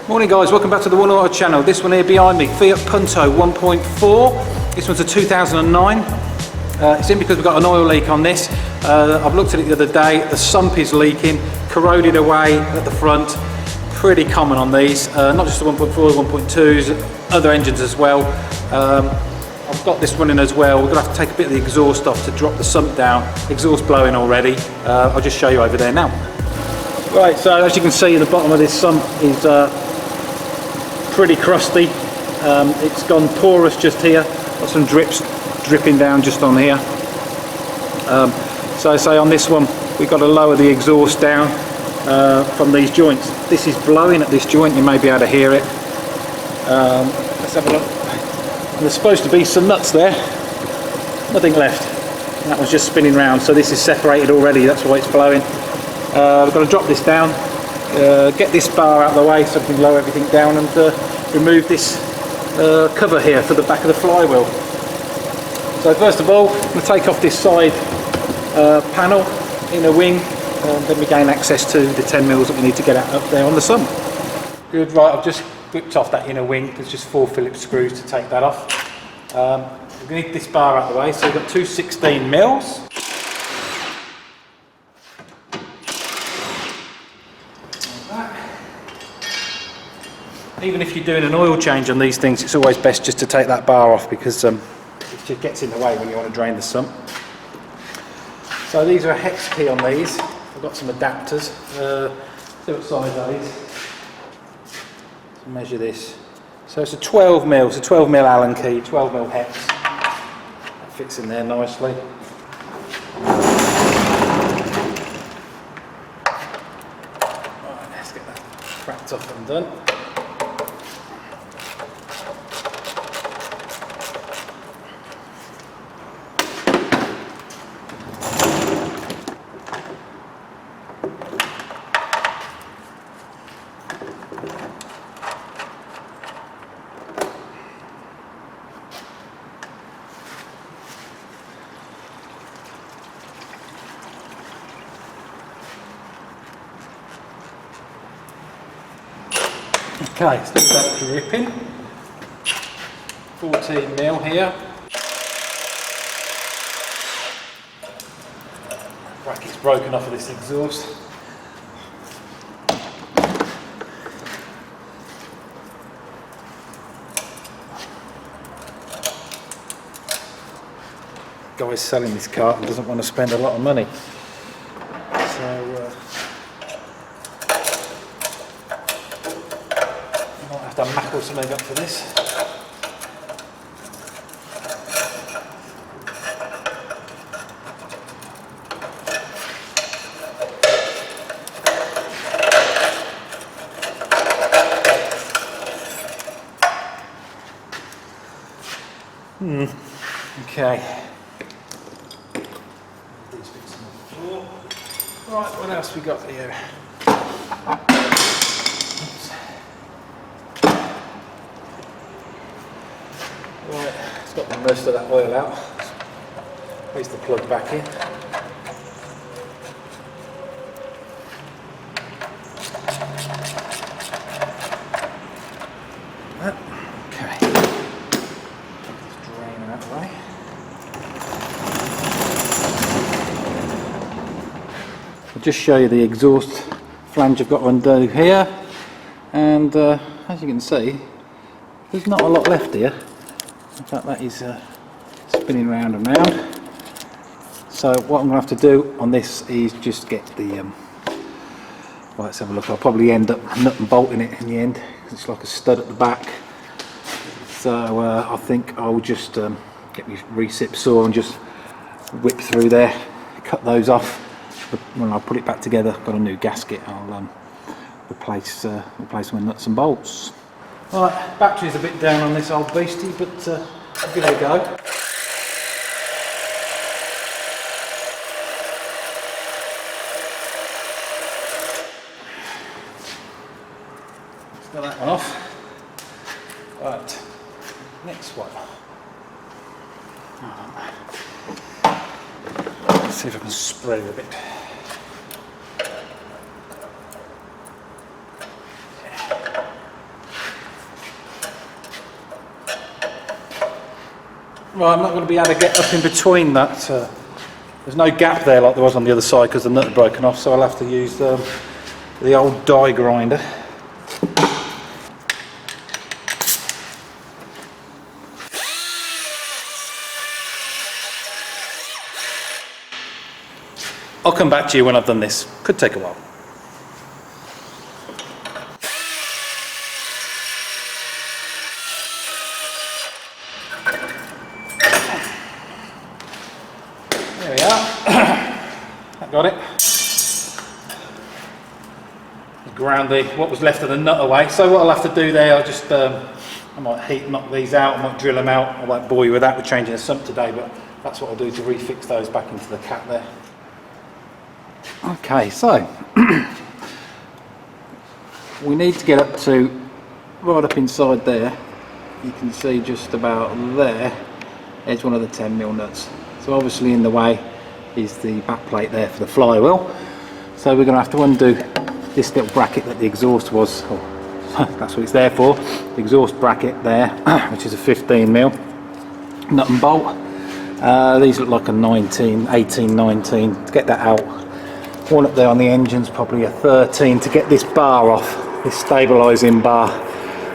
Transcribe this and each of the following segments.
Morning guys, welcome back to the One Auto channel. This one here behind me, Fiat Punto 1.4. This one's a 2009. It's in because we've got an oil leak on this. I've looked at it the other day, the sump is leaking, corroded away at the front. Pretty common on these, not just the 1.4, 1.2s, other engines as well. I've got this running as well. We're going to have to take a bit of the exhaust off to drop the sump down. Exhaust blowing already. I'll just show you over there now. Right, so as you can see, the bottom of this sump is pretty crusty. It's gone porous just here. Got some drips dripping down just on here. So say on this one, we've got to lower the exhaust down from these joints. This is blowing at this joint, you may be able to hear it. Let's have a look. And there's supposed to be some nuts there. Nothing left. And that was just spinning round, so this is separated already, that's why it's blowing. We've got to drop this down, get this bar out of the way so we can lower everything down and remove this cover here for the back of the flywheel. So first of all, I'm going to take off this side panel, inner wing, and then we gain access to the 10 mils that we need to get out up there on the sump. Good, right, I've just whipped off that inner wing. There's just 4 Phillips screws to take that off. We're going to need this bar out of the way, so we've got two 16 mils. Even if you're doing an oil change on these things, it's always best just to take that bar off because it just gets in the way when you want to drain the sump. So these are a hex key on these. I've got some adapters. See what size are these? So measure this. So it's a 12 mil, it's a 12 mil Allen key, 12 mil hex. That fits in there nicely. Right, let's get that cracked off and done. Okay, so that dripping. 14 mil here. Bracket's broken off of this exhaust. Guy's selling this car and doesn't want to spend a lot of money. So I have to mackle something up for this. Okay. These bits on the floor. Right, what else we got here? Right, it's got most of that oil out. Place the plug back in. Okay. Just drain it out of the way. I'll just show you the exhaust flange I've got to undo here, and as you can see, there's not a lot left here. In fact, that is spinning round and round. So what I'm going to have to do on this is just get the right, let's have a look. I'll probably end up nut and bolting it in the end because it's like a stud at the back. So I think I'll just get my recip saw and just whip through there, cut those off. But when I put it back together, I've got a new gasket. I'll replace my nuts and bolts. Right, battery's a bit down on this old beastie, but I'll give it a go. Let's get that one off. Right, next one. Let's see if I can spread it a bit. Right, I'm not going to be able to get up in between that. There's no gap there like there was on the other side because the nut had broken off, so I'll have to use the old die grinder. I'll come back to you when I've done this. Could take a while. There we are. I got it. Ground what was left of the nut away. So what I'll have to do there, I might knock these out, I might drill them out. I won't bore you with that. We're changing the sump today, but that's what I'll do to refix those back into the cap there. Okay, so we need to get up to right up inside there. You can see just about there. There's one of the 10mm nuts. So obviously in the way is the back plate there for the flywheel. So we're going to have to undo this little bracket that the exhaust was, that's what it's there for, the exhaust bracket there, which is a 15mm nut and bolt. These look like a 18, 19. To get that out, one up there on the engine's probably a 13. To get this bar off, this stabilising bar,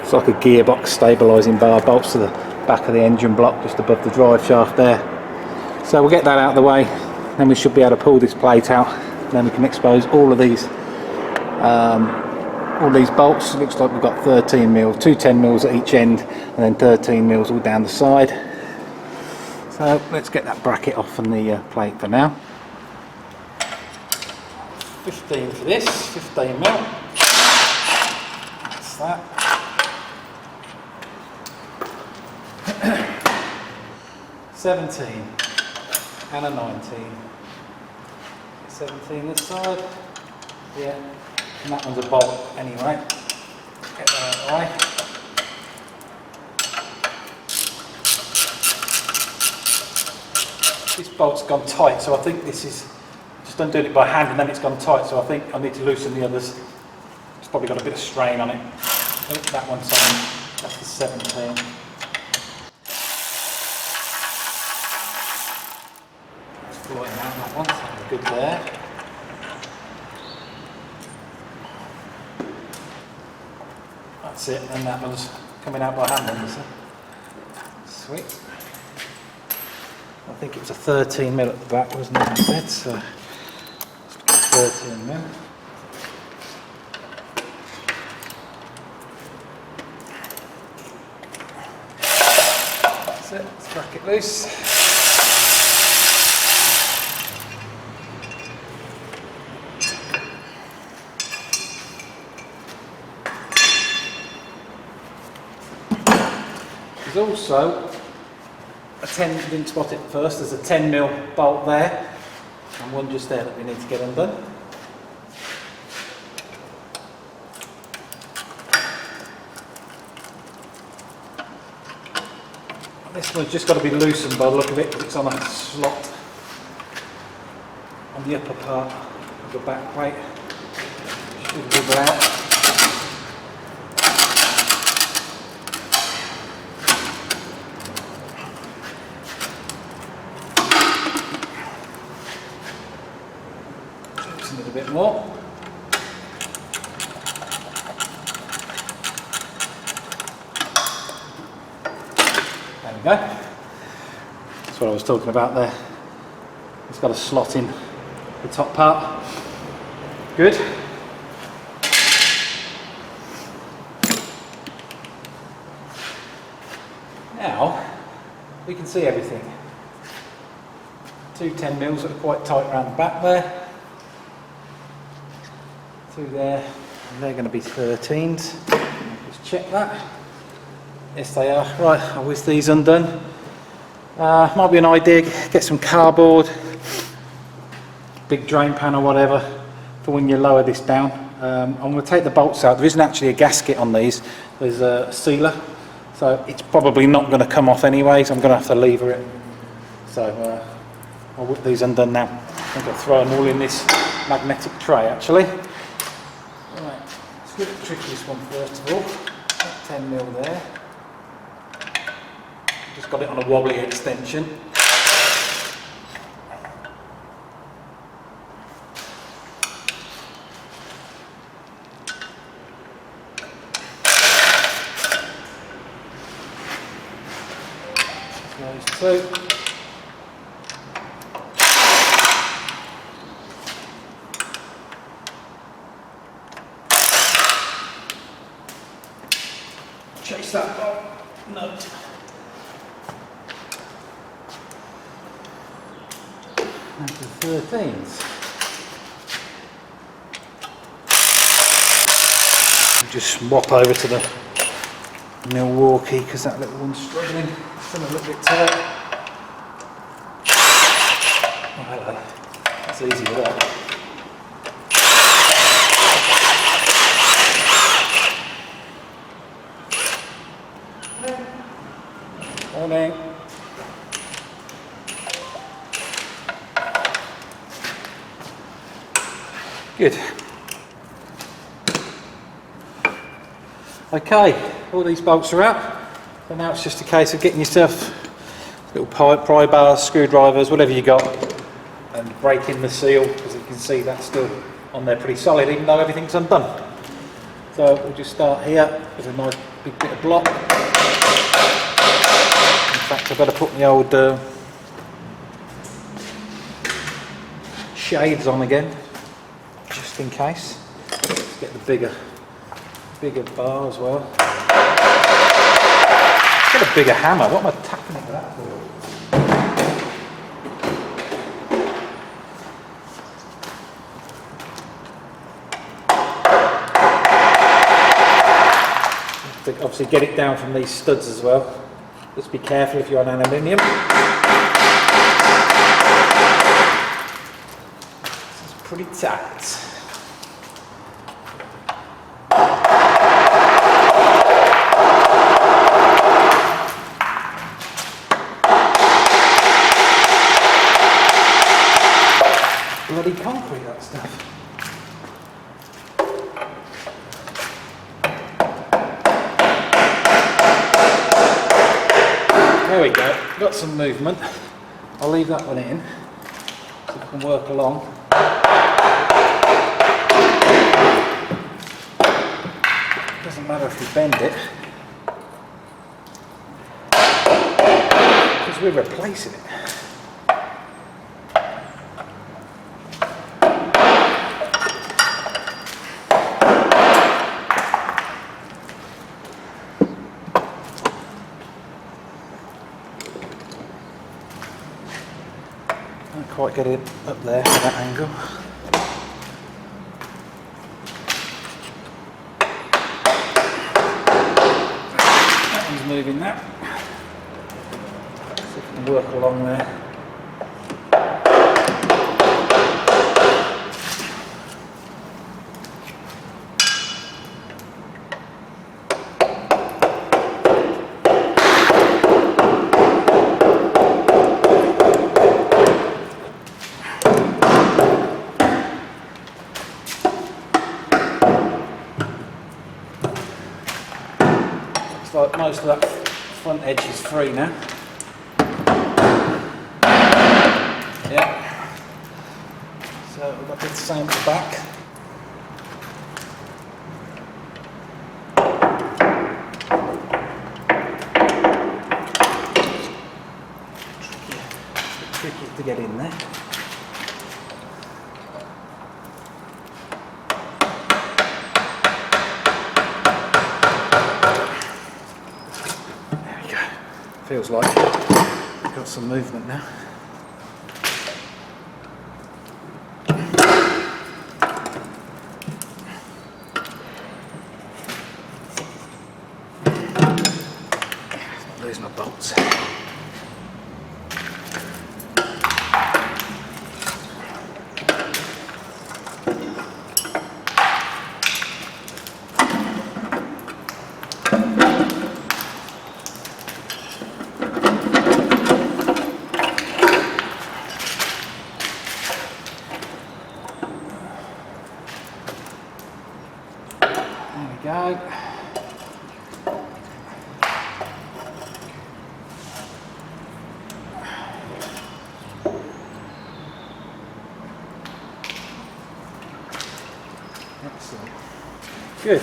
it's like a gearbox stabilising bar, bolts to the back of the engine block just above the drive shaft there. So we'll get that out of the way, then we should be able to pull this plate out, then we can expose all these bolts. It looks like we've got 13mm, two 10mm at each end, and then 13mm all down the side. So let's get that bracket off from the plate for now. 15 for this, 15mm. That's that. 17 and a 19. 17 this side. Yeah. And that one's a bolt anyway. Get that out of the way. This bolt's gone tight, so I think this is just undoing it by hand and then it's gone tight, so I think I need to loosen the others. It's probably got a bit of strain on it. I think that one's on, that's the 17. Let's float out that one, so good there. That's it, and that one's coming out by hand then, is it? Sweet. I think it's a 13mm at the back, wasn't it? I said, so 13mm. That's it, let's crack it loose. There's also a 10, didn't spot it first, there's a 10mm bolt there and one just there that we need to get undone. This one's just got to be loosened by the look of it because it's on a slot on the upper part of the back plate. Should wiggle out. A bit more. There we go. That's what I was talking about there. It's got a slot in the top part. Good. Now we can see everything. Two 10mm that are quite tight around the back there. Two there, and they're going to be 13s. Just check that. Yes, they are. Right, I'll whiz these undone. Might be an idea, get some cardboard, big drain pan or whatever, for when you lower this down. I'm going to take the bolts out. There isn't actually a gasket on these. There's a sealer, so it's probably not going to come off anyway, so I'm going to have to lever it. So I'll whip these undone now. I'm going to throw them all in this magnetic tray actually. Right, let's look at the trickiest one first of all. 10mm there. Just got it on a wobbly extension. Those two. Chase that nut. That's the 13s. Just swap over to the Milwaukee because that little one's struggling. It's a little bit tight. Oh, hello. That's easy with that. Morning. Good. Okay, all these bolts are out. So now it's just a case of getting yourself little pry bars, screwdrivers, whatever you got, and breaking the seal, because you can see that's still on there pretty solid, even though everything's undone. So we'll just start here with a nice big bit of block. In fact, I better put my old shades on again, just in case. Let's get the bigger bar as well. Get a bigger hammer. What am I tapping it with that for? Obviously get it down from these studs as well. Just be careful if you're on aluminium. This is pretty tight. Bloody concrete, that stuff. There we go, got some movement. I'll leave that one in so we can work along. Doesn't matter if we bend it, because we're replacing it. Quite get it up there at that angle. That one's moving now. See if we can work along there. Like most of that front edge is free now. Yeah. So we've got the same at the back. Tricky to get in there. Feels like we've got some movement now. Not losing my bolts. Go. Good,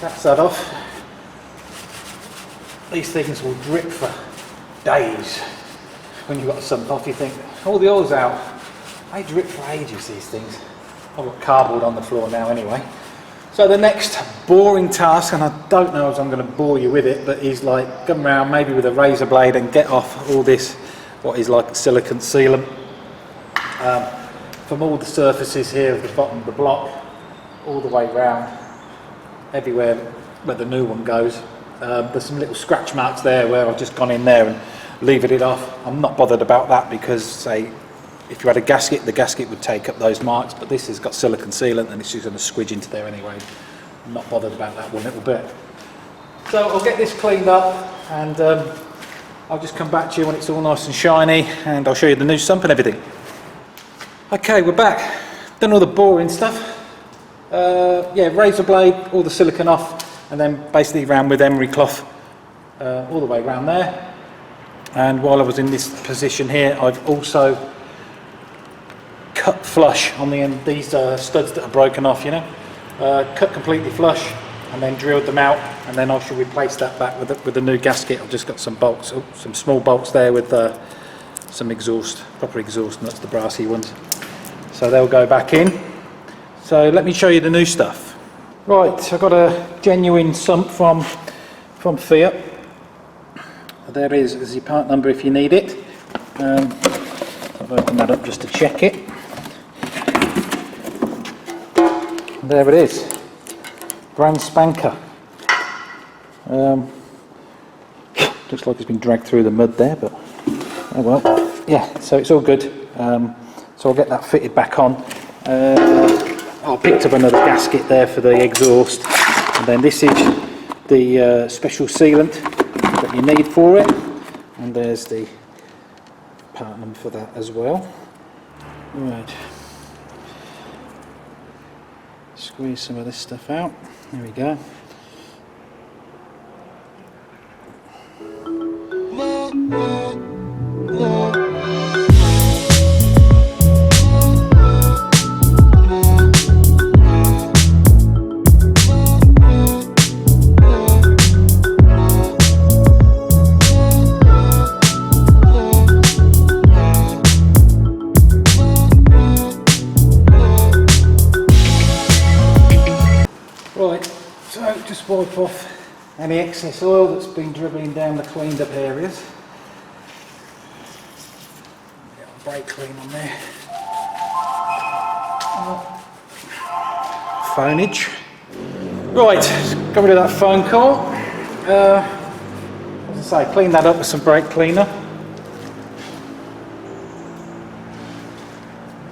that's that off. These things will drip for days. When you've got a sump off, you think, all the oil's out. They drip for ages, these things. I've got cardboard on the floor now anyway. So the next boring task, and I don't know if I'm going to bore you with it, but is like come around maybe with a razor blade and get off all this, what is like silicone sealant, from all the surfaces here at the bottom of the block, all the way round, everywhere where the new one goes. There's some little scratch marks there where I've just gone in there and levered it off. I'm not bothered about that because, say, if you had a gasket, the gasket would take up those marks, but this has got silicone sealant and it's just going to squidge into there anyway. I'm not bothered about that one little bit. So I'll get this cleaned up and I'll just come back to you when it's all nice and shiny and I'll show you the new sump and everything. Okay, we're back. Done all the boring stuff. Yeah, razor blade, all the silicone off, and then basically round with emery cloth all the way around there. And while I was in this position here, I've also cut flush on the end, these studs that are broken off, you know, cut completely flush and then drilled them out, and then I shall replace that back with a new gasket. I've just got some bolts, some small bolts there with some exhaust, proper exhaust nuts, the brassy ones. So they'll go back in. So let me show you the new stuff. Right, so I've got a genuine sump from Fiat. There is your part number if you need it. I've opened that up just to check it. There it is, brand spanker. Looks like it's been dragged through the mud there, but oh well. Yeah, so it's all good. So I'll get that fitted back on. I picked up another gasket there for the exhaust, and then this is the special sealant that you need for it, and there's the part number for that as well. Right, squeeze some of this stuff out. There we go. Right, so just wipe off any excess oil that's been dribbling down the cleaned up areas. Get a brake clean on there. Phonage. Right, got rid of that phone call. As I say, clean that up with some brake cleaner.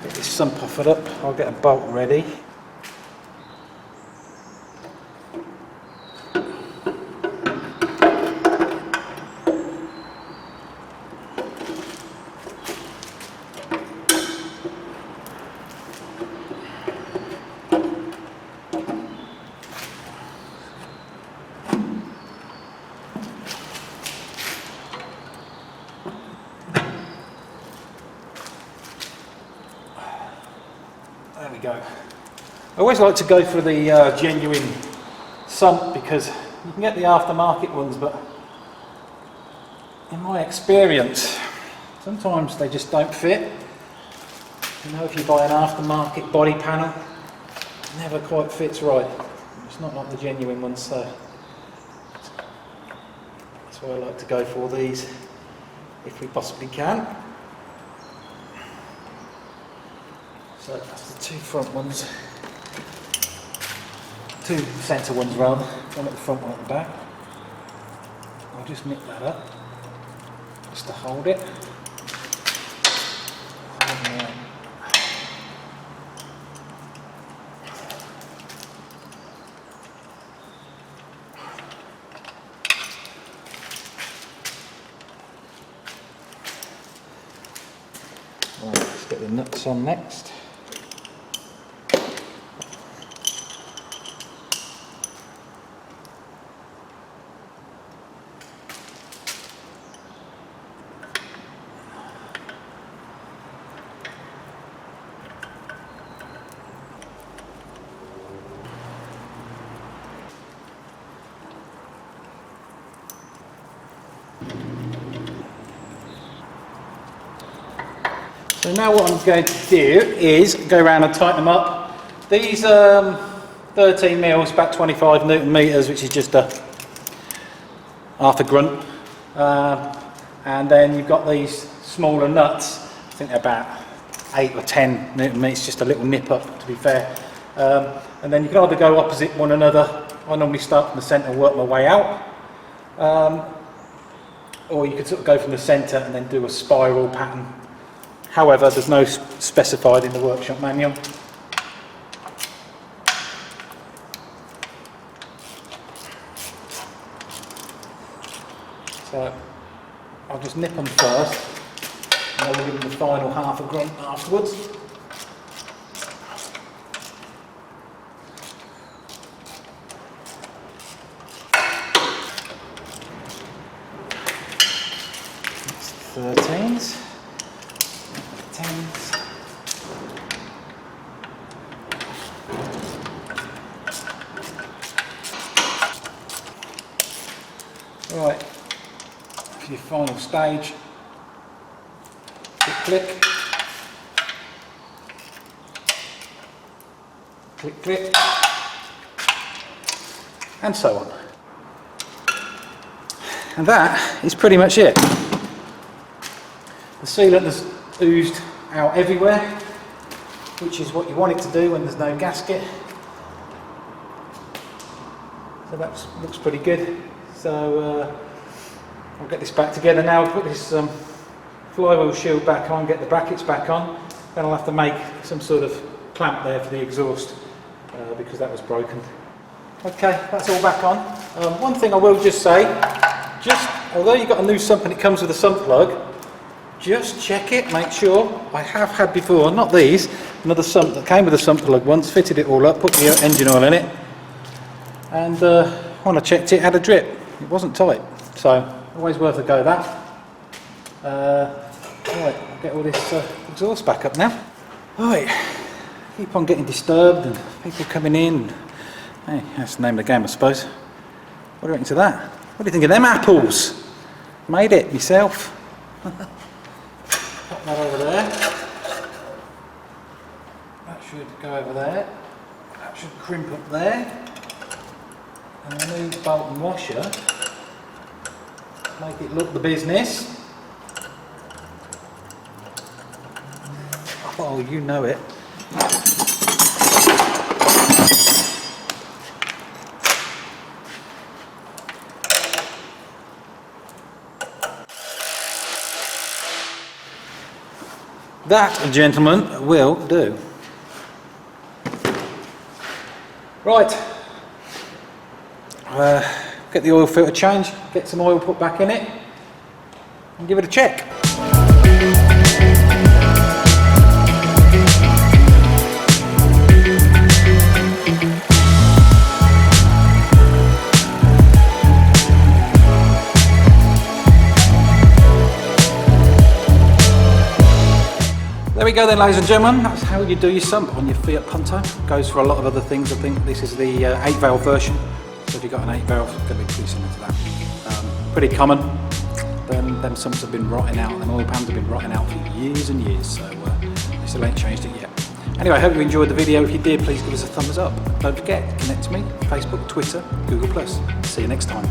Get this sump off it up. I'll get a bolt ready. There we go. I always like to go for the genuine sump because you can get the aftermarket ones, but in my experience, sometimes they just don't fit. You know, if you buy an aftermarket body panel, it never quite fits right. It's not like the genuine ones, so that's why I like to go for these if we possibly can. So that's the two front ones, two centre ones rather, one at the front, one at the back. I'll just nip that up, just to hold it. Right, let's get the nuts on next. So now what I'm going to do is go around and tighten them up. These 13 mils, about 25 Newton meters, which is just half a grunt. And then you've got these smaller nuts. I think they're about 8 or 10 Newton meters, just a little nip up, to be fair. And then you can either go opposite one another. I normally start from the centre and work my way out. Or you could sort of go from the centre and then do a spiral pattern. However, there's no specified in the workshop manual. So I'll just nip them first, and I'll give them the final half a grunt afterwards. That's 13s, 10s. Right, for your final stage, click, click, click, and so on. And that is pretty much it. The sealant has oozed out everywhere, which is what you want it to do when there's no gasket. So that looks pretty good. So I'll get this back together now. I'll put this flywheel shield back on, get the brackets back on. Then I'll have to make some sort of clamp there for the exhaust because that was broken. Okay, that's all back on. One thing I will just say, although you've got a new sump and it comes with a sump plug, just check it, make sure. I have had before, not these, another sump that came with a sump plug once, fitted it all up, put the engine oil in it, and when I checked it, it had a drip. It wasn't tight, so always worth a go that. Right, I'll get all this exhaust back up now. Right, keep on getting disturbed and people coming in. Hey, that's the name of the game, I suppose. What do you reckon to that? What do you think of them apples? Made it myself. Pop that over there. That should go over there. That should crimp up there. And the new bolt and washer, make it look the business. Oh, you know it. That, gentlemen, will do. Right. Get the oil filter changed, get some oil put back in it, and give it a check. There we go then, ladies and gentlemen. That's how you do your sump on your Fiat Punto. Goes for a lot of other things. I think this is the 8-valve version. So if you've got an 8-valve, it's going to be pretty similar to that. Pretty common. Them sumps have been rotting out, them oil pans have been rotting out for years and years, so they still ain't changed it yet. Anyway, I hope you enjoyed the video. If you did, please give us a thumbs up. Don't forget, connect to me, Facebook, Twitter, Google+. See you next time.